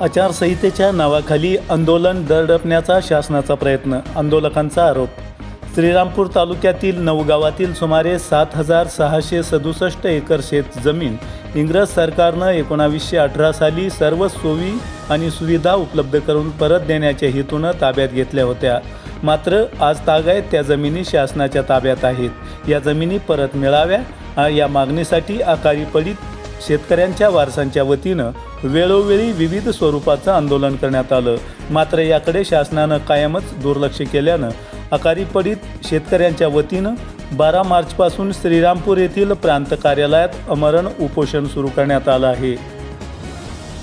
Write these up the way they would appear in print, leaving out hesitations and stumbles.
आचारसंहितेच्या नावाखाली आंदोलन दडपण्याचा शासनाचा प्रयत्न, आंदोलकांचा आरोप. श्रीरामपूर तालुक्यातील 9 गावातील सुमारे 7,667 एकर शेत जमीन इंग्रज सरकारनं 1918 साली सर्व सोयी आणि सुविधा उपलब्ध करून परत देण्याच्या हेतूनं ताब्यात घेतल्या होत्या. मात्र आज तागायत त्या जमिनी शासनाच्या ताब्यात आहेत. या जमिनी परत मिळाव्या या मागणीसाठी अकाली पडीत शेतकऱ्यांच्या वारसांच्या वतीनं वेळोवेळी विविध स्वरूपाचं आंदोलन करण्यात आलं. मात्र याकडे शासनानं कायमच दुर्लक्ष केल्यानं अकाली पडीत शेतकऱ्यांच्या वतीनं 12 मार्चपासून श्रीरामपूर येथील प्रांत कार्यालयात आमरण उपोषण सुरू करण्यात आलं आहे.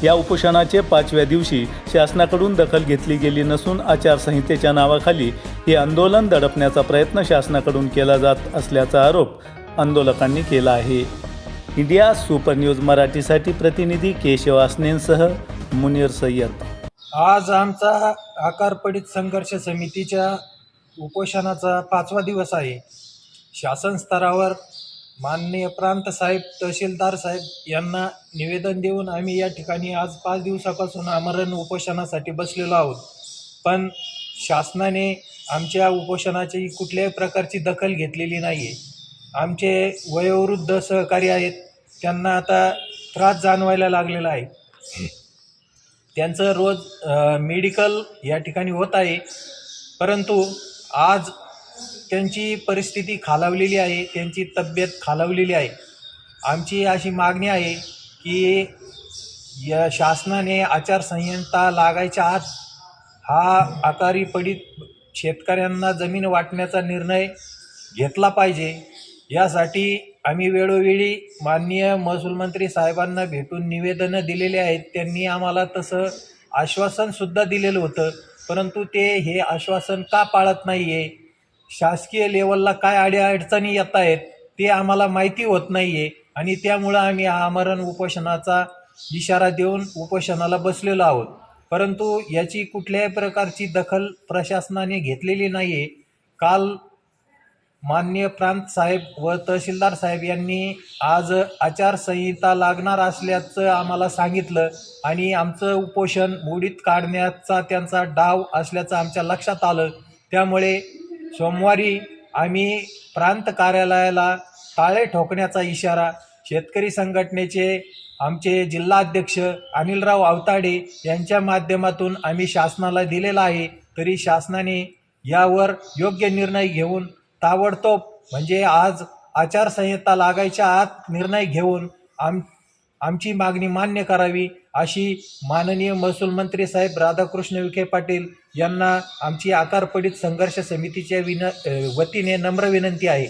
या उपोषणाचे 5व्या दिवशी शासनाकडून दखल घेतली गेली नसून आचारसंहितेच्या नावाखाली हे आंदोलन दडपण्याचा प्रयत्न शासनाकडून केला जात असल्याचा आरोप आंदोलकांनी केला आहे. इंडिया सुपर न्यूज मराठीसाठी प्रतिनिधी केशव आसनेंसह मुनीर सय्यद. आज आमचा आकारपडीत संघर्ष समितीच्या उपोषणाचा 5वा दिवस आहे. शासन स्तरावर माननीय प्रांत साहेब, तहसीलदार साहेब यांना निवेदन देऊन आम्ही या ठिकाणी आज 5 दिवसापासून आमरण उपोषणासाठी बसलेलो आहोत. पण शासनाने आमच्या उपोषणाची कुठल्याही प्रकारची दखल घेतलेली नाही आहे. आमचे वयोवृद्ध सहकारी आहेत, त्यांना आता त्रास जाणवायला लागलेला आहे. त्यांचं रोज मेडिकल या ठिकाणी होत आहे, परंतु आज त्यांची परिस्थिती खालावलेली आहे, त्यांची तब्येत खालावलेली आहे. आमची अशी मागणी आहे की या शासनाने आचारसंहिता लागायच्या आत हा अकाली पडीत शेतकऱ्यांना जमीन वाटण्याचा निर्णय घेतला पाहिजे. यासाठी आम्ही वेळोवेळी माननीय महसूल मंत्री साहेबांना भेटून निवेदनं दिलेले आहेत. त्यांनी आम्हाला तसं आश्वासनसुद्धा दिलेलं होतं, परंतु ते हे आश्वासन का पाळत नाही आहे, शासकीय लेवलला काय अडीअडचणी येत आहेत ते आम्हाला माहिती होत नाही आहे. आणि त्यामुळं आम्ही आमरण उपोषणाचा इशारा देऊन उपोषणाला बसलेलो आहोत. परंतु याची कुठल्याही प्रकारची दखल प्रशासनाने घेतलेली नाही आहे. काल माननीय प्रांत साहेब व तहसीलदार साहेब यांनी आज आचारसंहिता लागणार असल्याचं आम्हाला सांगितलं आणि आमचं उपोषण मोडीत काढण्याचा त्यांचा डाव असल्याचं आमच्या लक्षात आलं. त्यामुळे सोमवारी आम्ही प्रांत कार्यालयाला टाळे ठोकण्याचा इशारा शेतकरी संघटनेचे आमचे जिल्हाध्यक्ष अनिलराव आवताडे यांच्या माध्यमातून आम्ही शासनाला दिलेला आहे. तरी शासनाने यावर योग्य निर्णय घेऊन ताबडतोब म्हणजे आज आचारसंहिता लागायच्या आत निर्णय घेऊन आमची मागणी मान्य करावी अशी माननीय महसूल मंत्री साहेब राधाकृष्ण विखे पाटील यांना आमची आकारपडीत संघर्ष समितीच्या वतीने नम्र विनंती आहे.